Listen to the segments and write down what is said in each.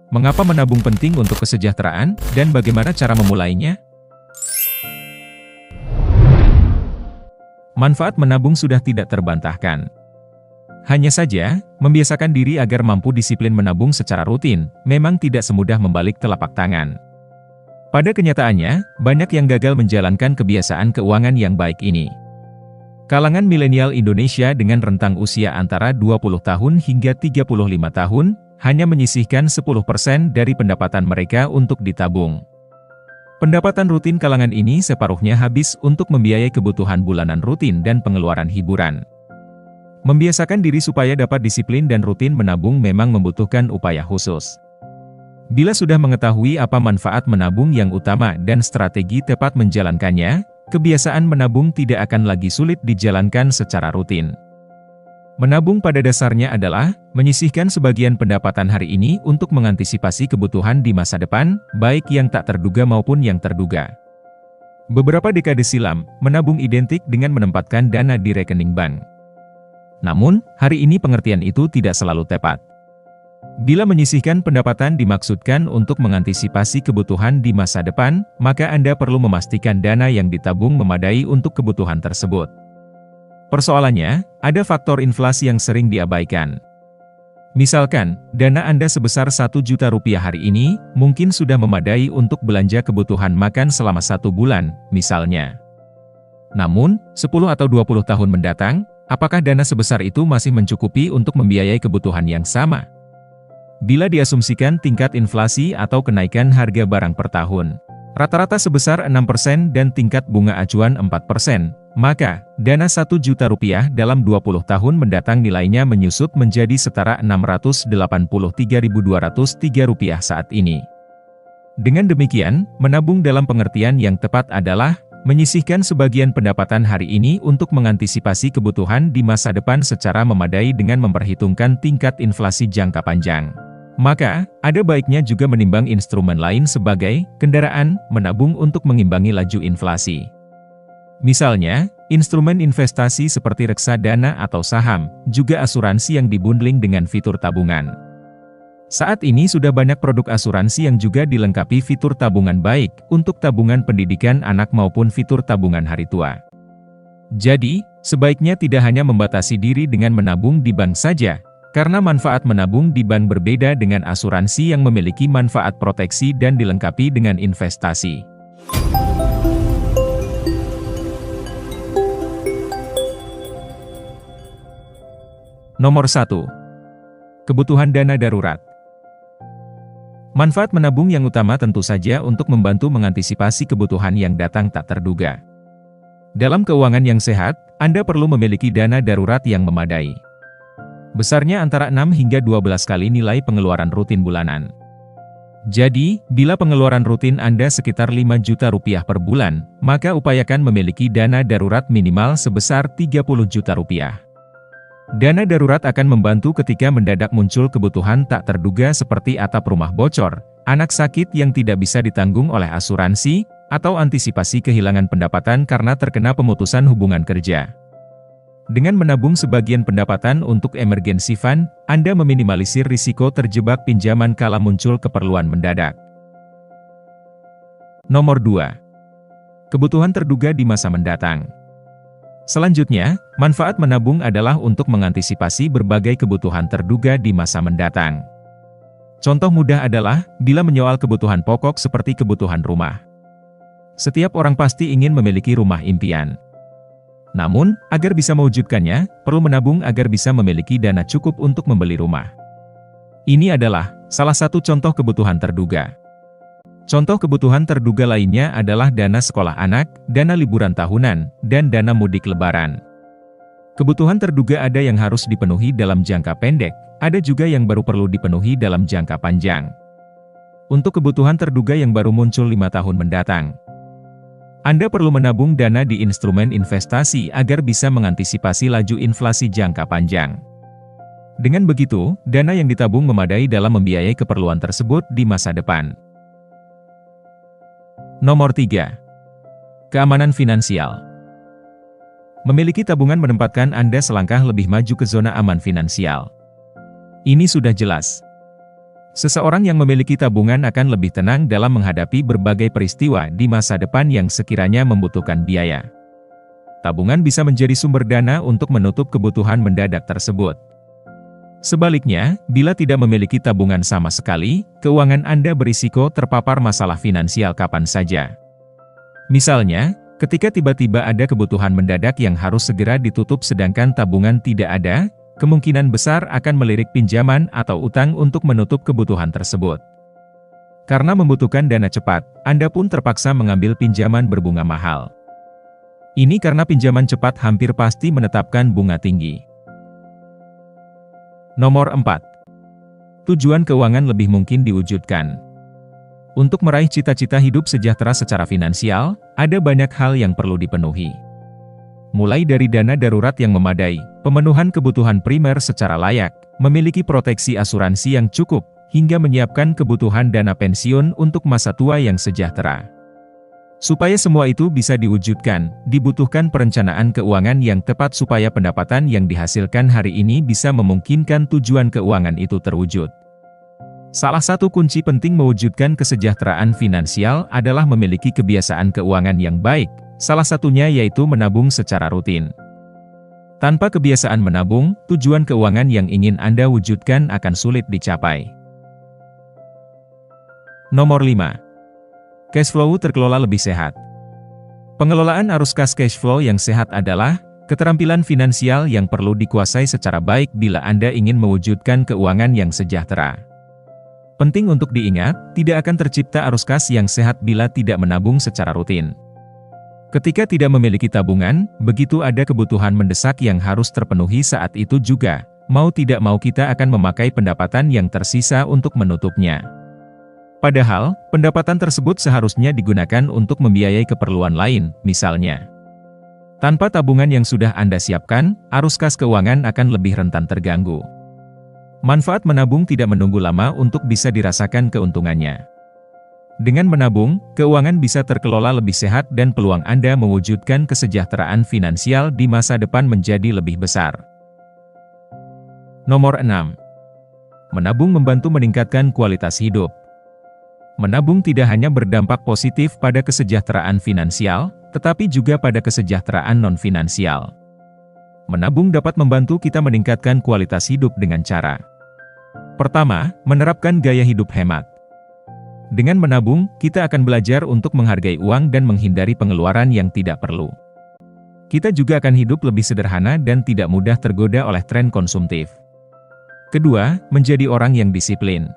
Mengapa menabung penting untuk kesejahteraan, dan bagaimana cara memulainya? Manfaat menabung sudah tidak terbantahkan. Hanya saja, membiasakan diri agar mampu disiplin menabung secara rutin, memang tidak semudah membalik telapak tangan. Pada kenyataannya, banyak yang gagal menjalankan kebiasaan keuangan yang baik ini. Kalangan milenial Indonesia dengan rentang usia antara 20 tahun hingga 35 tahun, hanya menyisihkan 10% dari pendapatan mereka untuk ditabung. Pendapatan rutin kalangan ini separuhnya habis untuk membiayai kebutuhan bulanan rutin dan pengeluaran hiburan. Membiasakan diri supaya dapat disiplin dan rutin menabung memang membutuhkan upaya khusus. Bila sudah mengetahui apa manfaat menabung yang utama dan strategi tepat menjalankannya, kebiasaan menabung tidak akan lagi sulit dijalankan secara rutin. Menabung pada dasarnya adalah menyisihkan sebagian pendapatan hari ini untuk mengantisipasi kebutuhan di masa depan, baik yang tak terduga maupun yang terduga. Beberapa dekade silam, menabung identik dengan menempatkan dana di rekening bank. Namun, hari ini pengertian itu tidak selalu tepat. Bila menyisihkan pendapatan dimaksudkan untuk mengantisipasi kebutuhan di masa depan, maka Anda perlu memastikan dana yang ditabung memadai untuk kebutuhan tersebut. Persoalannya, ada faktor inflasi yang sering diabaikan. Misalkan, dana Anda sebesar Rp1.000.000 hari ini, mungkin sudah memadai untuk belanja kebutuhan makan selama 1 bulan, misalnya. Namun, 10 atau 20 tahun mendatang, apakah dana sebesar itu masih mencukupi untuk membiayai kebutuhan yang sama? Bila diasumsikan tingkat inflasi atau kenaikan harga barang per tahun, rata-rata sebesar 6% dan tingkat bunga acuan 4%, maka, dana Rp1.000.000 dalam 20 tahun mendatang nilainya menyusut menjadi setara Rp683.203 saat ini. Dengan demikian, menabung dalam pengertian yang tepat adalah menyisihkan sebagian pendapatan hari ini untuk mengantisipasi kebutuhan di masa depan secara memadai dengan memperhitungkan tingkat inflasi jangka panjang. Maka, ada baiknya juga menimbang instrumen lain sebagai kendaraan menabung untuk mengimbangi laju inflasi. Misalnya, instrumen investasi seperti reksadana atau saham, juga asuransi yang dibundling dengan fitur tabungan. Saat ini sudah banyak produk asuransi yang juga dilengkapi fitur tabungan baik untuk tabungan pendidikan anak maupun fitur tabungan hari tua. Jadi, sebaiknya tidak hanya membatasi diri dengan menabung di bank saja, karena manfaat menabung di bank berbeda dengan asuransi yang memiliki manfaat proteksi dan dilengkapi dengan investasi. Nomor 1. Kebutuhan dana darurat. Manfaat menabung yang utama tentu saja untuk membantu mengantisipasi kebutuhan yang datang tak terduga. Dalam keuangan yang sehat, Anda perlu memiliki dana darurat yang memadai. Besarnya antara 6 hingga 12 kali nilai pengeluaran rutin bulanan. Jadi, bila pengeluaran rutin Anda sekitar Rp5 juta per bulan, maka upayakan memiliki dana darurat minimal sebesar Rp30 juta. Dana darurat akan membantu ketika mendadak muncul kebutuhan tak terduga seperti atap rumah bocor, anak sakit yang tidak bisa ditanggung oleh asuransi, atau antisipasi kehilangan pendapatan karena terkena pemutusan hubungan kerja. Dengan menabung sebagian pendapatan untuk emergency fund, Anda meminimalisir risiko terjebak pinjaman kala muncul keperluan mendadak. Nomor 2. Kebutuhan terduga di masa mendatang. Selanjutnya, manfaat menabung adalah untuk mengantisipasi berbagai kebutuhan terduga di masa mendatang. Contoh mudah adalah, bila menyoal kebutuhan pokok seperti kebutuhan rumah. Setiap orang pasti ingin memiliki rumah impian. Namun, agar bisa mewujudkannya, perlu menabung agar bisa memiliki dana cukup untuk membeli rumah. Ini adalah salah satu contoh kebutuhan terduga. Contoh kebutuhan terduga lainnya adalah dana sekolah anak, dana liburan tahunan, dan dana mudik lebaran. Kebutuhan terduga ada yang harus dipenuhi dalam jangka pendek, ada juga yang baru perlu dipenuhi dalam jangka panjang. Untuk kebutuhan terduga yang baru muncul 5 tahun mendatang, Anda perlu menabung dana di instrumen investasi agar bisa mengantisipasi laju inflasi jangka panjang. Dengan begitu, dana yang ditabung memadai dalam membiayai keperluan tersebut di masa depan. Nomor 3. Keamanan finansial. Memiliki tabungan menempatkan Anda selangkah lebih maju ke zona aman finansial. Ini sudah jelas. Seseorang yang memiliki tabungan akan lebih tenang dalam menghadapi berbagai peristiwa di masa depan yang sekiranya membutuhkan biaya. Tabungan bisa menjadi sumber dana untuk menutup kebutuhan mendadak tersebut. Sebaliknya, bila tidak memiliki tabungan sama sekali, keuangan Anda berisiko terpapar masalah finansial kapan saja. Misalnya, ketika tiba-tiba ada kebutuhan mendadak yang harus segera ditutup sedangkan tabungan tidak ada, kemungkinan besar akan melirik pinjaman atau utang untuk menutup kebutuhan tersebut. Karena membutuhkan dana cepat, Anda pun terpaksa mengambil pinjaman berbunga mahal. Ini karena pinjaman cepat hampir pasti menetapkan bunga tinggi. Nomor 4. Tujuan keuangan lebih mungkin diwujudkan. Untuk meraih cita-cita hidup sejahtera secara finansial, ada banyak hal yang perlu dipenuhi. Mulai dari dana darurat yang memadai, pemenuhan kebutuhan primer secara layak, memiliki proteksi asuransi yang cukup, hingga menyiapkan kebutuhan dana pensiun untuk masa tua yang sejahtera. Supaya semua itu bisa diwujudkan, dibutuhkan perencanaan keuangan yang tepat supaya pendapatan yang dihasilkan hari ini bisa memungkinkan tujuan keuangan itu terwujud. Salah satu kunci penting mewujudkan kesejahteraan finansial adalah memiliki kebiasaan keuangan yang baik, salah satunya yaitu menabung secara rutin. Tanpa kebiasaan menabung, tujuan keuangan yang ingin Anda wujudkan akan sulit dicapai. Nomor 5. Cash flow terkelola lebih sehat. Pengelolaan arus kas cash flow yang sehat adalah keterampilan finansial yang perlu dikuasai secara baik bila Anda ingin mewujudkan keuangan yang sejahtera. Penting untuk diingat, tidak akan tercipta arus kas yang sehat bila tidak menabung secara rutin. Ketika tidak memiliki tabungan, begitu ada kebutuhan mendesak yang harus terpenuhi saat itu juga, mau tidak mau kita akan memakai pendapatan yang tersisa untuk menutupnya. Padahal, pendapatan tersebut seharusnya digunakan untuk membiayai keperluan lain, misalnya. Tanpa tabungan yang sudah Anda siapkan, arus kas keuangan akan lebih rentan terganggu. Manfaat menabung tidak menunggu lama untuk bisa dirasakan keuntungannya. Dengan menabung, keuangan bisa terkelola lebih sehat dan peluang Anda mewujudkan kesejahteraan finansial di masa depan menjadi lebih besar. Nomor 6. Menabung membantu meningkatkan kualitas hidup. Menabung tidak hanya berdampak positif pada kesejahteraan finansial, tetapi juga pada kesejahteraan non-finansial. Menabung dapat membantu kita meningkatkan kualitas hidup dengan cara. Pertama, menerapkan gaya hidup hemat. Dengan menabung, kita akan belajar untuk menghargai uang dan menghindari pengeluaran yang tidak perlu. Kita juga akan hidup lebih sederhana dan tidak mudah tergoda oleh tren konsumtif. Kedua, menjadi orang yang disiplin.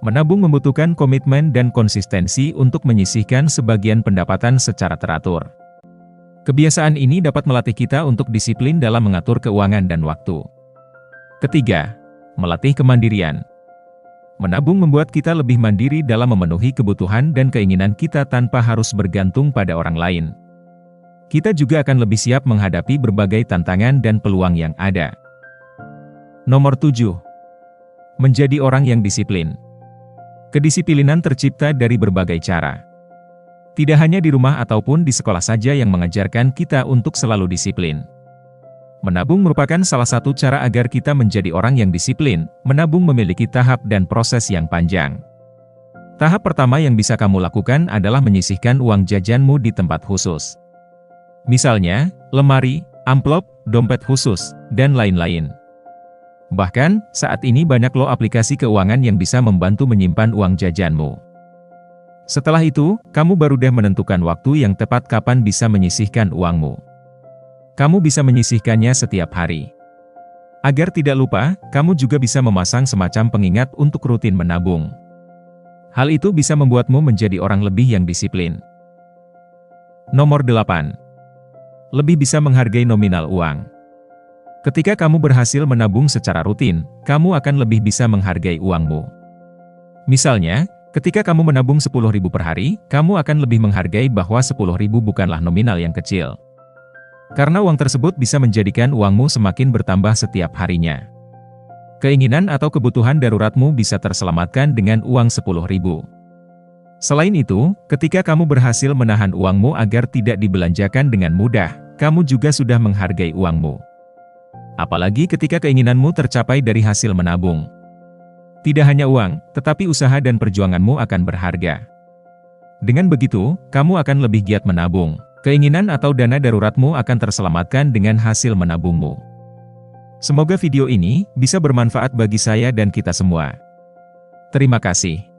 Menabung membutuhkan komitmen dan konsistensi untuk menyisihkan sebagian pendapatan secara teratur. Kebiasaan ini dapat melatih kita untuk disiplin dalam mengatur keuangan dan waktu. Ketiga, melatih kemandirian. Menabung membuat kita lebih mandiri dalam memenuhi kebutuhan dan keinginan kita tanpa harus bergantung pada orang lain. Kita juga akan lebih siap menghadapi berbagai tantangan dan peluang yang ada. Nomor 7. Menjadi orang yang disiplin. Kedisiplinan tercipta dari berbagai cara. Tidak hanya di rumah ataupun di sekolah saja yang mengajarkan kita untuk selalu disiplin. Menabung merupakan salah satu cara agar kita menjadi orang yang disiplin. Menabung memiliki tahap dan proses yang panjang. Tahap pertama yang bisa kamu lakukan adalah menyisihkan uang jajanmu di tempat khusus. Misalnya, lemari, amplop, dompet khusus, dan lain-lain. Bahkan, saat ini banyak loh aplikasi keuangan yang bisa membantu menyimpan uang jajanmu. Setelah itu, kamu baru deh menentukan waktu yang tepat kapan bisa menyisihkan uangmu. Kamu bisa menyisihkannya setiap hari. Agar tidak lupa, kamu juga bisa memasang semacam pengingat untuk rutin menabung. Hal itu bisa membuatmu menjadi orang lebih yang disiplin. Nomor 8. Lebih bisa menghargai nominal uang. Ketika kamu berhasil menabung secara rutin, kamu akan lebih bisa menghargai uangmu. Misalnya, ketika kamu menabung 10.000 per hari, kamu akan lebih menghargai bahwa 10.000 bukanlah nominal yang kecil. Karena uang tersebut bisa menjadikan uangmu semakin bertambah setiap harinya. Keinginan atau kebutuhan daruratmu bisa terselamatkan dengan uang 10.000. Selain itu, ketika kamu berhasil menahan uangmu agar tidak dibelanjakan dengan mudah, kamu juga sudah menghargai uangmu. Apalagi ketika keinginanmu tercapai dari hasil menabung. Tidak hanya uang, tetapi usaha dan perjuanganmu akan berharga. Dengan begitu, kamu akan lebih giat menabung. Keinginan atau dana daruratmu akan terselamatkan dengan hasil menabungmu. Semoga video ini bisa bermanfaat bagi saya dan kita semua. Terima kasih.